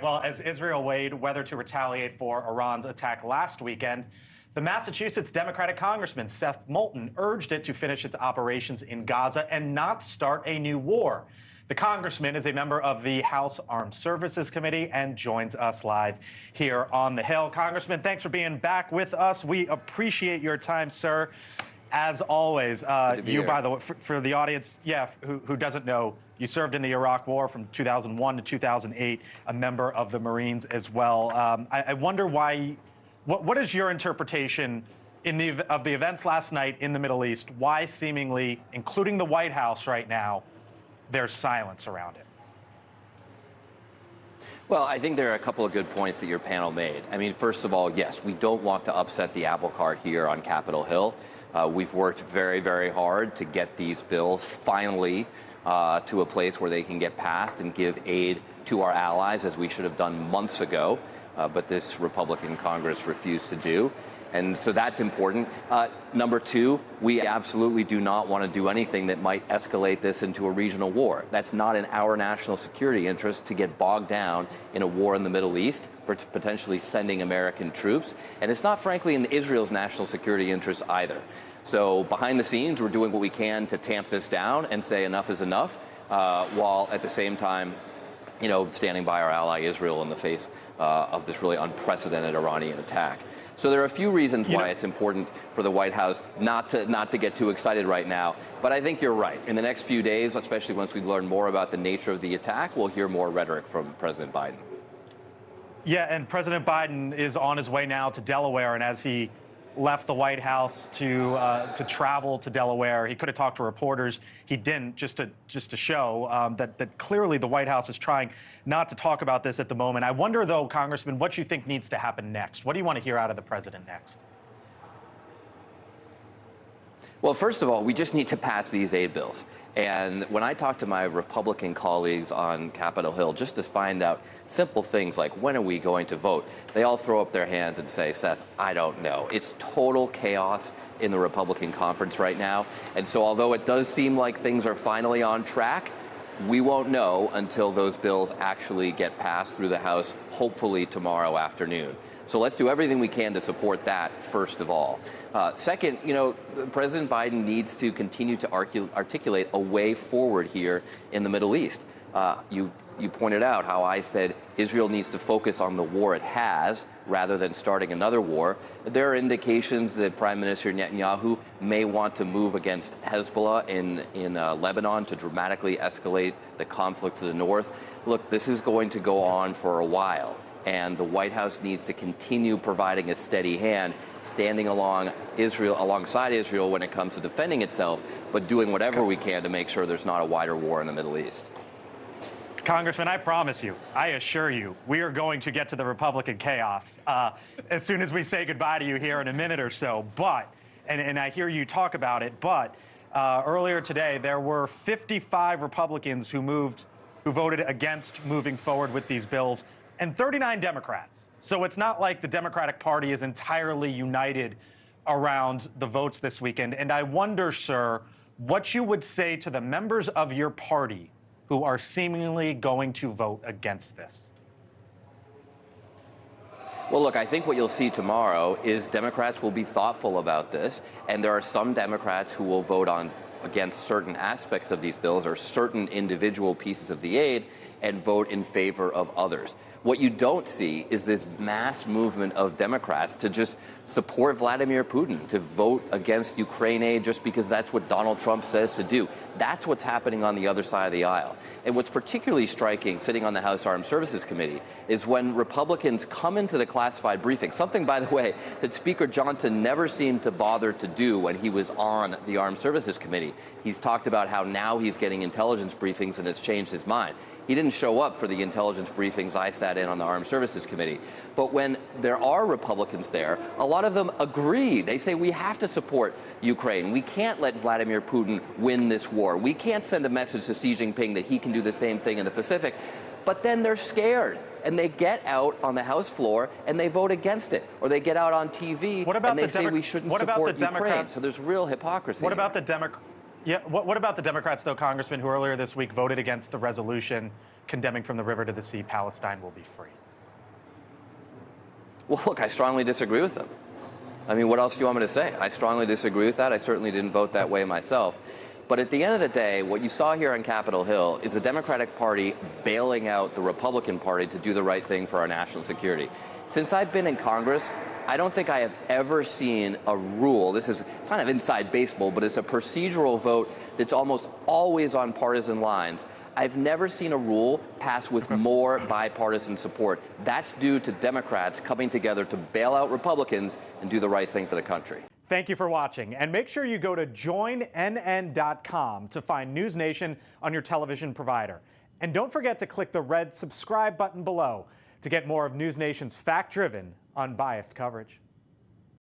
Well, as Israel weighed whether to retaliate for Iran's attack last weekend, the Massachusetts Democratic Congressman Seth Moulton urged it to finish its operations in Gaza and not start a new war. The congressman is a member of the House Armed Services Committee and joins us live here on the Hill. Congressman, thanks for being back with us. We appreciate your time, sir. As always, you, by the way, for the audience, who doesn't know, you served in the Iraq War from 2001 to 2008, a member of the Marines as well. I wonder why, what is your interpretation of the events last night in the Middle East? Why seemingly, including the White House right now, there's silence around it? Well, I think there are a couple of good points that your panel made. I mean, first of all, yes, we don't want to upset the apple cart here on Capitol Hill. We've worked very, very hard to get these bills finally to a place where they can get passed and give aid to our allies, as we should have done months ago, but this Republican Congress refused to do. And so that's important. Number two, we absolutely do not want to do anything that might escalate this into a regional war. That's not in our national security interest to get bogged down in a war in the Middle East, potentially sending American troops. And it's not, frankly, in Israel's national security interest either. So behind the scenes, we're doing what we can to tamp this down and say enough is enough, while at the same time, standing by our ally Israel in the face of this really unprecedented Iranian attack. So there are a few reasons why it's important for the White House not to get too excited right now. But I think you're right. In the next few days, especially once we learn more about the nature of the attack, we'll hear more rhetoric from President Biden. Yeah, and President Biden is on his way now to Delaware, and as he left the White House to travel to Delaware, he could have talked to reporters. He didn't, just to show that clearly the White House is trying not to talk about this at the moment. I wonder, though, Congressman, what you think needs to happen next. What do you want to hear out of the president next? Well, first of all, we just need to pass these aid bills. And when I talk to my Republican colleagues on Capitol Hill, just to find out simple things like, when are we going to vote? They all throw up their hands and say, Seth, I don't know. It's total chaos in the Republican conference right now. And so although it does seem like things are finally on track, we won't know until those bills actually get passed through the House, hopefully tomorrow afternoon. So let's do everything we can to support that, first of all. Second, President Biden needs to continue to articulate a way forward here in the Middle East. You pointed out how I said Israel needs to focus on the war it has rather than starting another war. There are indications that Prime Minister Netanyahu may want to move against Hezbollah in Lebanon to dramatically escalate the conflict to the north. Look, this is going to go on for a while, and the White House needs to continue providing a steady hand, standing alongside Israel when it comes to defending itself, but doing whatever we can to make sure there's not a wider war in the Middle East. Congressman, I promise you, I assure you, we are going to get to the Republican chaos as soon as we say goodbye to you here in a minute or so. But, and I hear you talk about it, but earlier today, there were 55 Republicans who voted against moving forward with these bills, and 39 Democrats. So it's not like the Democratic Party is entirely united around the votes this weekend. And I wonder, sir, what you would say to the members of your party who are seemingly going to vote against this. Well, look, I think what you'll see tomorrow is Democrats will be thoughtful about this, and there are some Democrats who will vote against certain aspects of these bills or certain individual pieces of the aid and vote in favor of others. What you don't see is this mass movement of Democrats to just support Vladimir Putin, to vote against Ukraine aid just because that's what Donald Trump says to do. That's what's happening on the other side of the aisle. And what's particularly striking, sitting on the House Armed Services Committee, is when Republicans come into the classified briefing, something, by the way, that Speaker Johnson never seemed to bother to do when he was on the Armed Services Committee. He's talked about how now he's getting intelligence briefings and it's changed his mind. He didn't show up for the intelligence briefings I sat in on the Armed Services Committee. But when there are Republicans there, a lot of them agree. They say we have to support Ukraine. We can't let Vladimir Putin win this war. We can't send a message to Xi Jinping that he can do the same thing in the Pacific. But then they're scared, and they get out on the House floor and they vote against it. Or they get out on TV and they say we shouldn't support Ukraine. So there's real hypocrisy. What about the Democrats, though, Congressman, who earlier this week voted against the resolution condemning from the river to the sea, Palestine will be free. Well, look, I strongly disagree with them. I mean, what else do you want me to say? I strongly disagree with that. I certainly didn't vote that way myself. But at the end of the day, what you saw here on Capitol Hill is the Democratic Party bailing out the Republican Party to do the right thing for our national security. Since I've been in Congress, I don't think I have ever seen a rule. It's kind of inside baseball, but it's a procedural vote that's almost always on partisan lines. I've never seen a rule pass with more bipartisan support. That's due to Democrats coming together to bail out Republicans and do the right thing for the country. Thank you for watching, and make sure you go to joinnn.com to find NewsNation on your television provider. And don't forget to click the red subscribe button below to get more of NewsNation's fact-driven, unbiased coverage.